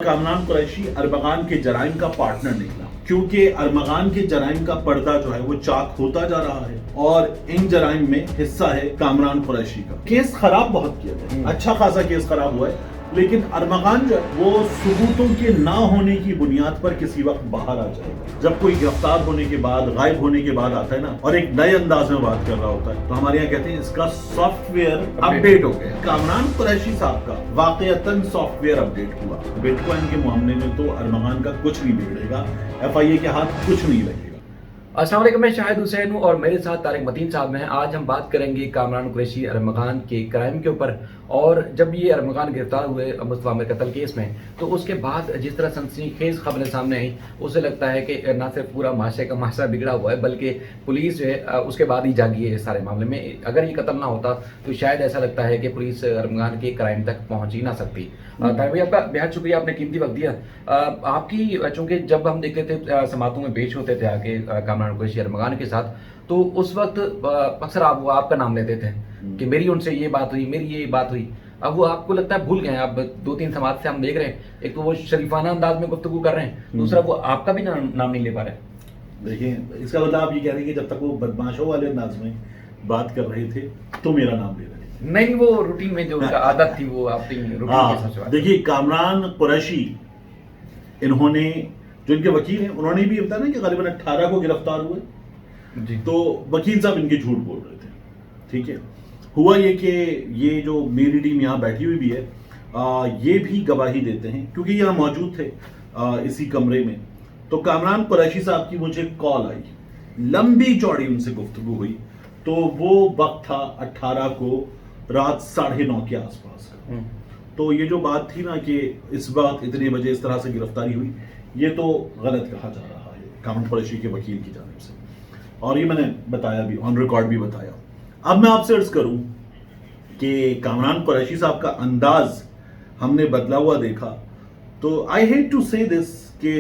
कामरान कुरैशी अरमगान के जराइम का पार्टनर निकला, क्योंकि अरमगान के जराइम का पर्दा जो है वो चाक होता जा रहा है और इन जराइम में हिस्सा है कामरान कुरैशी का। केस खराब बहुत किया गया, अच्छा खासा केस खराब हुआ है, लेकिन अरमगान जो है वो सबूतों के ना होने की बुनियाद पर किसी वक्त बाहर आ जाएगा। जब कोई गिरफ्तार होने के बाद, गायब होने के बाद आता है ना और एक नए अंदाज में बात कर रहा होता है, तो हमारे यहाँ कहते हैं इसका सॉफ्टवेयर अपडेट हो गया। कामरान कुरैशी साहब का वाकईतन सॉफ्टवेयर अपडेट हुआ। बिटकॉइन के मामले में तो अरमगान का कुछ नहीं बिगड़ेगा, FIA के हाथ कुछ नहीं लगेगा। अस्सलाम वालेकुम, मैं शाहिद हुसैन हूँ और मेरे साथ तारिक मतीन साहब हैं। आज हम बात करेंगे कामरान कुरैशी अरमगान के क्राइम के ऊपर। और जब ये अरमगान गिरफ्तार हुए मुस्तफा आमिर कत्ल केस में, तो उसके बाद जिस तरह सनसनीखेज खबरें सामने आई, उससे लगता है कि न सिर्फ पूरा माशरे का माशरा बिगड़ा हुआ है, बल्कि पुलिस जो है उसके बाद ही जागी है इस सारे मामले में। अगर ये कत्ल ना होता तो शायद ऐसा लगता है कि पुलिस अरमगान के क्राइम तक पहुँच ही ना सकती। तारिक भाई, आपका बेहद शुक्रिया, आपने कीमती वक्त दिया। आपकी चूँकि जब हम देखते थे समातों में पेश होते थे आके कामरान कुरैशी अरमगान के साथ, तो उस वक्त अक्सर वो आपका नाम लेते थे कि मेरी उनसे ये बात हुई, मेरी ये बात हुई। अब वो आपको लगता है भूल गए हैं। अब 2-3 समाज से हम देख रहे हैं, एक तो वो शरीफाना अंदाज में गुफ्तगू कर रहे हैं, दूसरा वो आपका भी नाम नहीं ले पा रहे। देखिए, इसका मतलब आप ये कह रहे हैं कि जब तक वो बदमाशों वाले अंदाज में बात कर रहे थे तो मेरा नाम ले रहे थे। नहीं, वो रूटीन में जो उनका आदत थी वो आपकी रूटीन के हिसाब से बात। देखिए, कामरान कुरैशी, इन्होंने जो इनके वकील हैं, उन्होंने भी बताया ना कि करीबन 18 को गिरफ्तार हुए जी। तो वकील साहब इनके झूठ बोल रहे थे। ठीक है, हुआ ये कि ये जो मेरी टीम यहाँ बैठी हुई भी है, ये भी गवाही देते हैं क्योंकि यहाँ मौजूद थे इसी कमरे में। तो कामरान कुरैशी साहब की मुझे कॉल आई, लंबी चौड़ी उनसे गुफ्तगू हुई। तो वो वक्त था 18 को रात 9:30 के आसपास का। तो ये जो बात थी ना कि इस वक्त इतने बजे इस तरह से गिरफ्तारी हुई, ये तो गलत कहा जा रहा है कामरान कुरैशी के वकील की जानिब से, और ये मैंने बताया भी, ऑन रिकॉर्ड भी बताया। अब मैं आपसे अर्ज करूं कि कामरान कुरैशी साहब का अंदाज हमने बदला हुआ देखा, तो आई हेट टू से दिस कि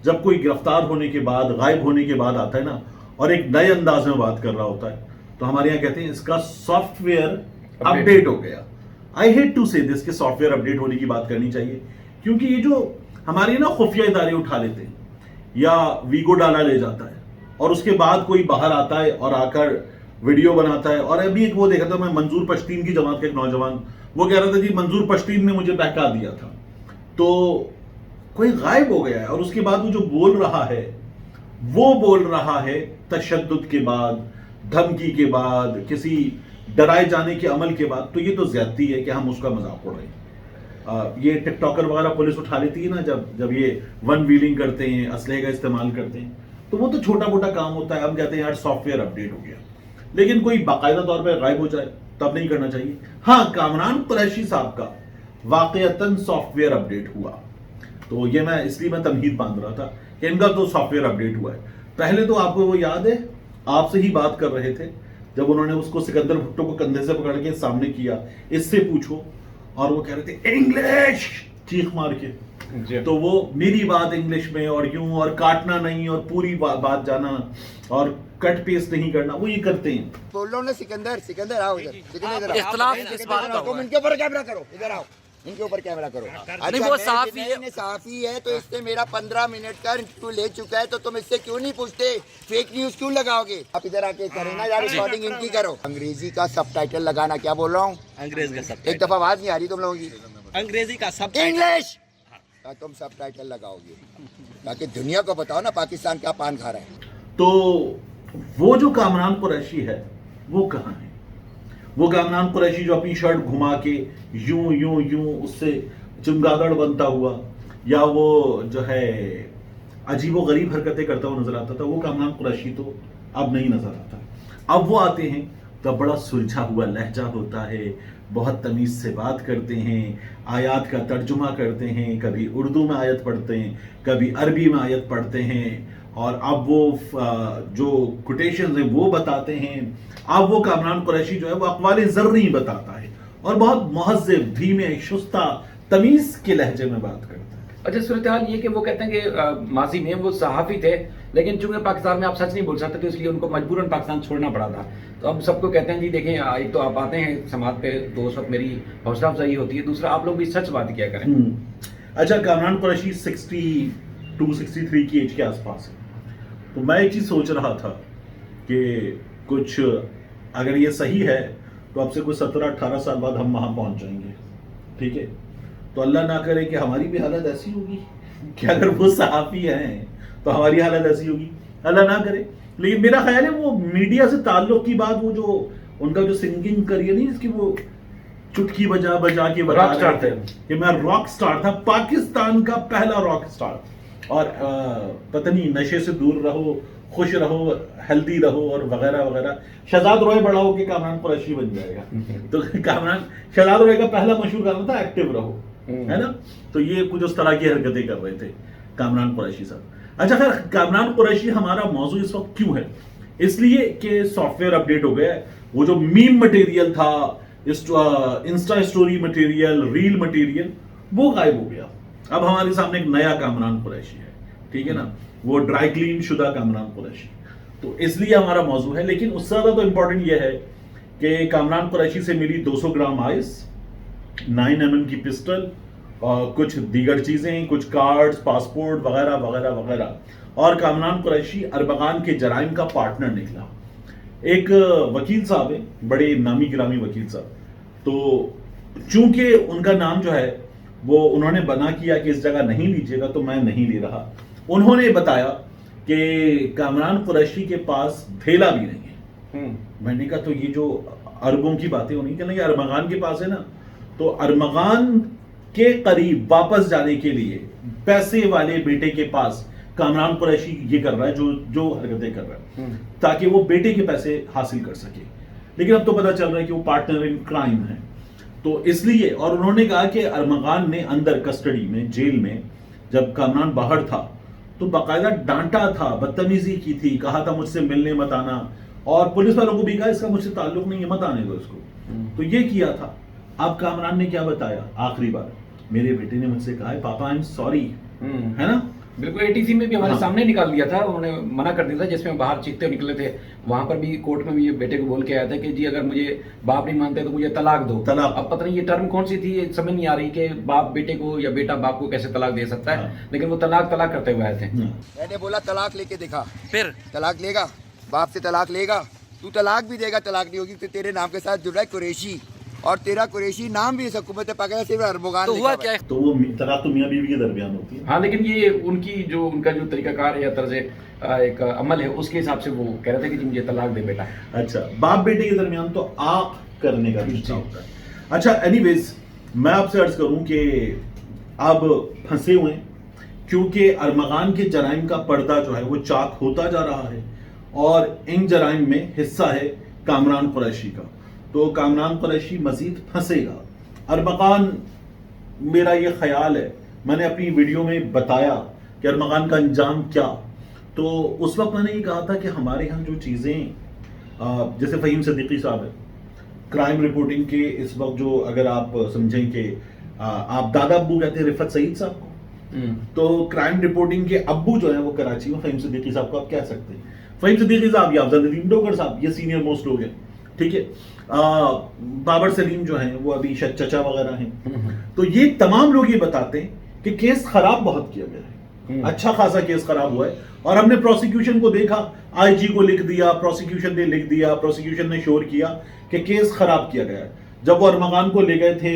जब कोई गिरफ्तार होने के बाद, गायब होने के बाद आता है ना और एक नए अंदाज में बात कर रहा होता है, तो हमारे यहाँ कहते हैं इसका सॉफ्टवेयर अपडेट हो गया। आई हेट टू से दिस कि सॉफ्टवेयर अपडेट होने की बात करनी चाहिए, क्योंकि ये जो हमारी ना खुफिया इदारे उठा लेते हैं या वीगो डाला ले जाता है और उसके बाद कोई बाहर आता है और आकर वीडियो बनाता है। और अभी एक वो देखा था मैं, मंजूर पश्तीन की जमात का एक नौजवान, वो कह रहा था जी मंजूर पश्तीन ने मुझे बहका दिया था। तो कोई गायब हो गया है और उसके बाद वो जो बोल रहा है, वो बोल रहा है तशद्दुद के बाद, धमकी के बाद, किसी डराए जाने के अमल के बाद। तो ये तो ज्यादती है कि हम उसका मजाक उड़ाएं। ये टिकटॉकर वगैरह पुलिस उठा लेती है ना, जब ये वन व्हीलिंग करते हैं, असलहे का इस्तेमाल करते हैं, तो वो तो छोटा मोटा काम होता है। हम कहते हैं यार सॉफ्टवेयर अपडेट हो गया, लेकिन कोई बाकायदा तौर पर गायब हो जाए तब नहीं करना चाहिए। हाँ, कामरान कुरैशी साहब का वाकईतन सॉफ्टवेयर अपडेट हुआ, तो ये मैं इसलिए तमहीद बांध रहा था कि इनका तो सॉफ्टवेयर अपडेट हुआ है। पहले तो आपको वो याद है, आपसे ही बात कर रहे थे जब उन्होंने उसको सिकंदर भुट्टो को कंधे से पकड़ के सामने किया, इससे पूछो, और वो कह रहे थे इंग्लिश चीख मार के। तो वो मेरी बात इंग्लिश में और यूं, और काटना नहीं और पूरी बात जाना और कट पेस्ट नहीं करना, वो ये करते हैं। बोल रहा हूँ ना, सिकंदर आओ इधर, सिकंदर आओ। इख्तिलाफ किस बात का तुम इनके ऊपर कैमरा करो, इधर आओ, इनके ऊपर कैमरा करो। नहीं, वो साफी है तो इससे मेरा 15 मिनट का इंटरव्यू ले चुका है, तो तुम इससे क्यों नहीं पूछते? फेक न्यूज क्यों लगाओगे? आप इधर आके करें ना यार, रिकॉर्डिंग इनकी करो। अंग्रेजी का सबटाइटल लगाना, क्या बोल रहा हूँ? अंग्रेज का सब, एक दफा आवाज नहीं आ रही तुम लोगों की। अंग्रेजी का सब, इंग्लिश का तुम सबटाइटल लगाओगे ताकि दुनिया को बताओ ना पाकिस्तान क्या पान खा रहा है। तो वो जो कामरान कुरैशी है वो कहाँ है? वो कामरान कुरैशी जो अपनी शर्ट घुमा के यूं यूं यूं उससे चमगादड़ बनता हुआ, या वो जो है अजीबो गरीब हरकतें करता हुआ नजर आता था, वो कामरान कुरैशी तो अब नहीं नजर आता। अब वो आते हैं तो बड़ा सुलझा हुआ लहजा होता है, बहुत तमीज से बात करते हैं, आयत का तर्जुमा करते हैं, कभी उर्दू में आयत पढ़ते हैं, कभी अरबी में आयत पढ़ते हैं, और अब वो जो कोटेशन है वो बताते हैं। अब वो कामरान कुरैशी जो है वो अक़वाल ज़र्री बताता है और बहुत मुहज़्ज़ब, धीमे, शुस्ता, तमीज के लहजे में बात करता है। अच्छा, सूरत हाल ये कि वो कहते हैं कि माजी में वो सहाफ़ी थे, लेकिन चूंकि पाकिस्तान में आप सच नहीं बोल सकते तो इसलिए उनको मजबूरन पाकिस्तान छोड़ना पड़ा था। तो अब सबको कहते हैं जी देखें, एक तो आप आते हैं समाज पे तो उस वक्त मेरी हौसला अफजाई होती है, दूसरा आप लोग भी सच बात किया करें। اچھا کامران قریشی 62-63 کی ایج کے آس پاس ہے. تو میں ایک چیز سوچ رہا تھا کہ کچھ اگر یہ صحیح ہے تو اب سے کوئی 17-18 سال بعد ہم وہاں پہنچ جائیں گے. ٹھیک ہے, تو اللہ نہ کرے کہ ہماری بھی حالت ایسی ہوگی کہ اگر وہ صحافی ہیں تو ہماری حالت ایسی ہوگی, اللہ نہ کرے. لیکن میرا خیال ہے وہ میڈیا سے تعلق کی بات, وہ جو ان کا جو سنگنگ کریئر نہیں, اس کی وہ چٹکی بجا بجا کے بتا رہے تھے کہ میں راک سٹار تھا, پاکستان کا پہلا راک سٹار, اور پتہ نہیں نشے سے دور رہو, خوش رہو, ہیلدی رہو اور وغیرہ وغیرہ. شہزاد روئے بڑا ہو کے کامران قریشی بن جائے گا. تو شہزاد روئے کا پہلا مشہور گانا تھا ایکٹیو رہو, ہے نا. تو یہ کچھ اس طرح کی حرکتیں کر رہے تھے کامران قریشی صاحب. اچھا خیر, کامران قریشی ہمارا موضوع اس وقت کیوں ہے؟ اس لیے کہ سافٹ ویئر اپڈیٹ ہو گیا ہے. وہ جو میم مٹیریل تھا, insta story material, reel material, وہ غائب ہو گیا. اب ہمارے سامنے ایک نیا کامران قریشی ہے, ٹھیک ہے نا, وہ ڈرائی کلین شدہ کامران قریشی. تو اس لیے ہمارا موضوع ہے. لیکن اس سے زیادہ تو امپورٹنٹ یہ ہے کہ کامران قریشی سے ملی 200 گرام آئس, 9mm کی پسٹل اور کچھ دیگر چیزیں, کچھ کارڈز, پاسپورٹ وغیرہ وغیرہ وغیرہ. اور کامران قریشی ارمغان کے جرائم کا پارٹنر نکلا. ایک وکیل صاحب ہیں, بڑے نامی گرامی وکیل صاحب. تو چونکہ ان کا نام جو ہے وہ انہوں نے بنا کیا کہ اس جگہ نہیں لیجیے گا, تو میں نہیں لے رہا. انہوں نے بتایا کہ کامران قریشی کے پاس تھیلا بھی نہیں ہے. میں نے کہا تو یہ جو اربوں کی باتیں ہونی, کہ ارمغان کے پاس ہے نا, تو ارمغان کے قریب واپس جانے کے لیے پیسے والے بیٹے کے پاس کامران قریشی یہ کر رہا ہے جو حرکتیں کر رہا ہے, تاکہ وہ بیٹے کے پیسے حاصل کر سکے. لیکن اب تو پتا چل رہا ہے کہ وہ پارٹنر ان کرائم ہے. تو اس لیے, اور انہوں نے کہا کہ ارمغان نے اندر کسٹڈی میں, جیل میں, جب کامران باہر تھا تو باقاعدہ ڈانٹا تھا, بدتمیزی کی تھی, کہا تھا مجھ سے ملنے مت آنا, اور پولیس والوں کو بھی کہا اس کا مجھ سے تعلق نہیں ہے, مت آنے دو اس کو. تو یہ کیا تھا. اب کامران نے کیا بتایا آخری بار, میرے بیٹے نے مجھ سے کہا ہے پاپا آئی ایم سوری, ہے نا. بالکل ATC میں بھی ہمارے سامنے نکال دیا تھا, انہوں نے منع کر دیا تھا, جس میں باہر چیختے نکلے تھے. وہاں پر بھی کورٹ میں بھی یہ بیٹے کو بول کے آیا تھا کہ جی اگر مجھے باپ نہیں مانتے تو مجھے طلاق دو. اب پتہ نہیں یہ ٹرم کون سی تھی, سمجھ نہیں آ رہی کہ باپ بیٹے کو یا بیٹا باپ کو کیسے طلاق دے سکتا ہے. لیکن وہ طلاق کرتے ہوئے آئے تھے. میں نے بولا طلاق لے کے دکھا, پھر طلاق لے گا, باپ سے طلاق لے گا, تو طلاق بھی دے گا, طلاق نہیں ہوگی تو تیرے نام کے ساتھ جڑ رہا ہے قریشی, اور تیرا قریشی نام بھی اس حکومت پاکستان صرف ارمغان. تو ہوا کیا ہے؟ تو وہ طلاق تو میاں بیوی کے درمیان ہوتی ہے. ہاں, لیکن یہ ان کا جو طریقہ کار ہے یا طرز ایک عمل ہے, اس کے حساب سے وہ کہہ رہے تھے کہ جی مجھے طلاق دے بیٹا. اچھا, باپ بیٹے کے درمیان تو آپ کرنے کا رشتہ ہوتا ہے. اچھا اینی ویز, میں آپ سے عرض کروں کہ اب پھنسے ہوئے ہیں, کیونکہ ارمغان کے جرائم کا پردہ جو ہے وہ چاک ہوتا جا رہا ہے, اور ان جرائم میں حصہ ہے کامران قریشی کا. تو کامران قریشی مزید پھنسے گا. ارمغان, میرا یہ خیال ہے, میں نے اپنی ویڈیو میں بتایا کہ ارمغان کا انجام کیا. تو اس وقت میں نے یہ کہا تھا کہ ہمارے ہاں جو چیزیں, جیسے فہیم صدیقی صاحب ہے, کرائم رپورٹنگ کے اس وقت جو, اگر آپ سمجھیں کہ آپ دادا ابو کہتے ہیں رفت سعید صاحب کو, تو کرائم رپورٹنگ کے ابو جو ہیں وہ کراچی میں فہیم صدیقی صاحب کو آپ کہہ سکتے ہیں. فہیم صدیقی صاحب یا افضل ندیم ڈوگر صاحب, یہ سینئر موسٹ لوگ ہیں, ٹھیک ہے. بابر سلیم جو ہیں وہ ابھی چچا وغیرہ ہیں. تو یہ تمام لوگ یہ بتاتے ہیں کہ کیس خراب بہت کیا گیا ہے, اچھا خاصا کیس خراب ہوا ہے. اور ہم نے پروسیکیوشن کو دیکھا, IG کو لکھ دیا, پروسیکیوشن نے لکھ دیا, پروسیکیوشن نے شور کیا کہ کیس خراب کیا گیا ہے. جب وہ ارمغان کو لے گئے تھے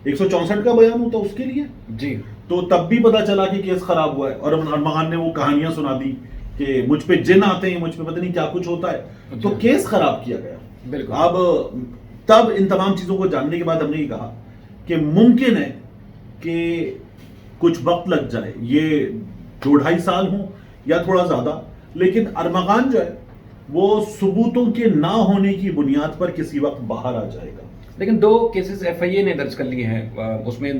164 کا بیان ہوتا اس کے لیے جی, تو تب بھی پتا چلا کہ کیس خراب ہوا ہے, اور ارمغان نے وہ کہانیاں سنا دی کہ مجھ پہ جن آتے ہیں, مجھ پہ پتہ نہیں کیا کچھ ہوتا ہے. تو کیس خراب کیا گیا. بالکل. اب تب ان تمام چیزوں کو جاننے کے بعد ہم نے یہ کہا کہ ممکن ہے کہ کچھ وقت لگ جائے, یہ 2-2.5 سال ہوں یا تھوڑا زیادہ, لیکن ارمغان جو ہے وہ ثبوتوں کے نہ ہونے کی بنیاد پر کسی وقت باہر آ جائے گا. لیکن 2 کیسز FIA نے درج کر لیے ہیں, اس میں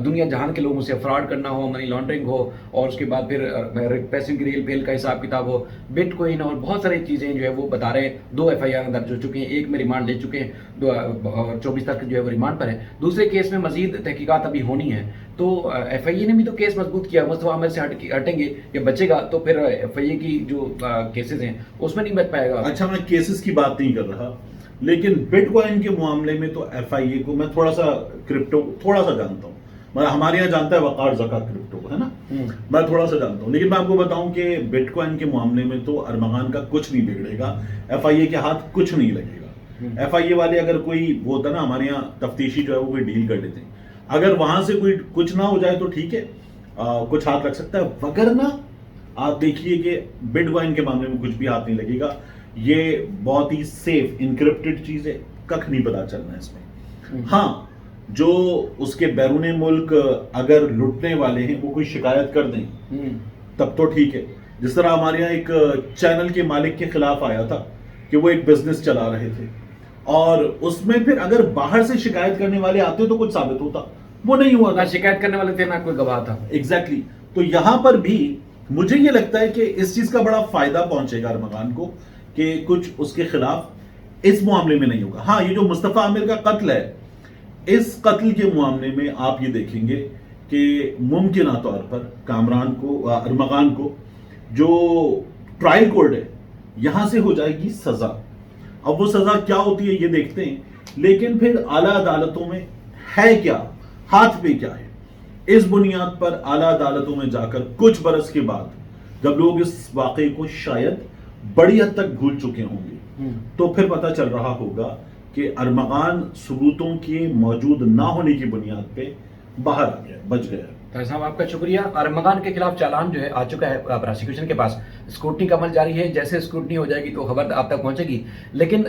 دنیا جہان کے لوگوں سے فراڈ کرنا ہو, منی لانڈرنگ ہو, اور اس کے بعد پھر پیسے کی ریل پیل کا حساب کتاب ہو, بٹ کوئن, اور بہت ساری چیزیں جو ہے وہ بتا رہے ہیں. 2 FIR درج ہو چکے ہیں, ایک میں ریمانڈ لے چکے ہیں, 24 تک جو ہے وہ ریمانڈ پر ہے. دوسرے کیس میں مزید تحقیقات ابھی ہونی ہے. تو FIA نے بھی تو کیس مضبوط کیا, مصطفیٰ عامر سے ہٹیں گے یا بچے گا تو پھر FIA کی جو کیسز ہیں اس میں نہیں بچ پائے گا. اچھا, میں کیسز کی بات نہیں کر رہا, لیکن بٹ کوائن کے معاملے میں تو FIA کو, میں تھوڑا سا کرپٹو تھوڑا سا جانتا ہوں, मतलब हमारे यहाँ जानता है वकार ज़का क्रिप्टो को, है ना, मैं थोड़ा सा जानता हूँ, लेकिन मैं आपको बताऊं कि बिटकॉइन के मामले में तो अरमगान का कुछ नहीं बिगड़ेगा, FIA के हाथ कुछ नहीं लगेगा। FIA वाले अगर कोई वो होता ना, हमारे यहाँ तफ्तीशी जो है वो कोई डील कर लेते हैं, अगर वहां से कोई कुछ ना हो जाए तो ठीक है, कुछ हाथ लग सकता है, वगरना आप देखिए कि बिटकॉइन के मामले में कुछ भी हाथ नहीं लगेगा। ये बहुत ही सेफ इनक्रिप्टेड चीज है, कख नहीं पता चलना है इसमें। हाँ, जो उसके बैरून मुल्क अगर लुटने वाले हैं वो कोई शिकायत कर दें तब तो ठीक है। जिस तरह हमारे यहाँ एक चैनल के मालिक के खिलाफ आया था कि वो एक बिजनेस चला रहे थे, और उसमें फिर अगर बाहर से शिकायत करने वाले आते तो कुछ साबित होता, वो नहीं हुआ ना था। शिकायत करने वाले थे ना कोई गवाह था। एग्जैक्टली तो यहां पर भी मुझे ये लगता है कि इस चीज का बड़ा फायदा पहुंचेगा अरमगान को कि कुछ उसके खिलाफ इस मामले में नहीं होगा। हाँ, ये जो मुस्तफा आमिर का कत्ल है, इस कत्ल के मामले में आप ये देखेंगे कि मुमकिन तौर पर कामरान को, अरमगान को जो ट्रायल कोर्ट है यहां से हो जाएगी सजा। अब वो सजा क्या होती है ये देखते हैं, लेकिन फिर आला अदालतों में है क्या, हाथ पे क्या है, इस बुनियाद पर आला अदालतों में जाकर कुछ बरस के बाद जब लोग इस वाकये को शायद बड़ी हद तक भूल चुके होंगे तो फिर पता चल रहा होगा कि अरमगान सबूतों के मौजूद ना होने की बुनियाद पे बाहर आ गया, बच गया। ताहिर साहब आपका शुक्रिया। अरमगान के खिलाफ चालान जो है आ चुका है प्रोसिक्यूशन के पास, स्क्रूटनी का अमल जारी है, जैसे स्क्रूटनी हो जाएगी तो खबर आप तक पहुंचेगी। लेकिन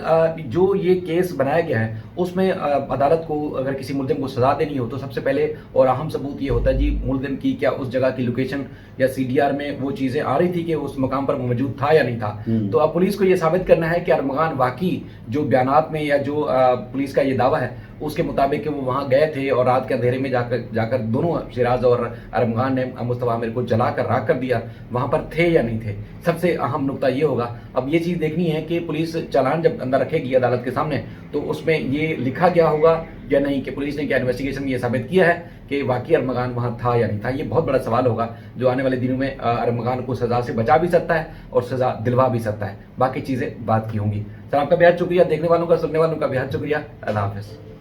जो ये केस बनाया गया है उसमें अदालत को अगर किसी मुल्जिम को सजा देनी हो तो सबसे पहले और अहम सबूत ये होता है जी मुल्जिम की क्या उस जगह की लोकेशन या CDR में वो चीज़ें आ रही थी कि उस मकाम पर मौजूद था या नहीं था। तो अब पुलिस को ये साबित करना है कि अरमगान वाकई जो बयानात में या जो पुलिस का ये दावा है उसके मुताबिक कि वो वहाँ गए थे और रात के अंधेरे में जाकर दोनों सिराज और अरमगान ने मुस्तफा आमिर को जलाकर राख कर दिया, वहाँ पर थे या नहीं थे। सबसे अहम नुकता ये होगा, अब ये चीज़ देखनी है कि पुलिस चालान जब अंदर रखेगी अदालत के सामने तो उसमें ये लिखा गया होगा या नहीं कि पुलिस ने क्या इन्वेस्टिगेशन में ये साबित किया है कि वाकई अरमगान वहाँ था या नहीं था। ये बहुत बड़ा सवाल होगा जो आने वाले दिनों में अरमगान को सज़ा से बचा भी सकता है और सज़ा दिलवा भी सकता है। बाकी चीज़ें बात की होंगी। सर आपका बेहद शुक्रिया, देखने वालों का, सुनने वालों का बेहद शुक्रिया। अल्लाह हाफ़िज़।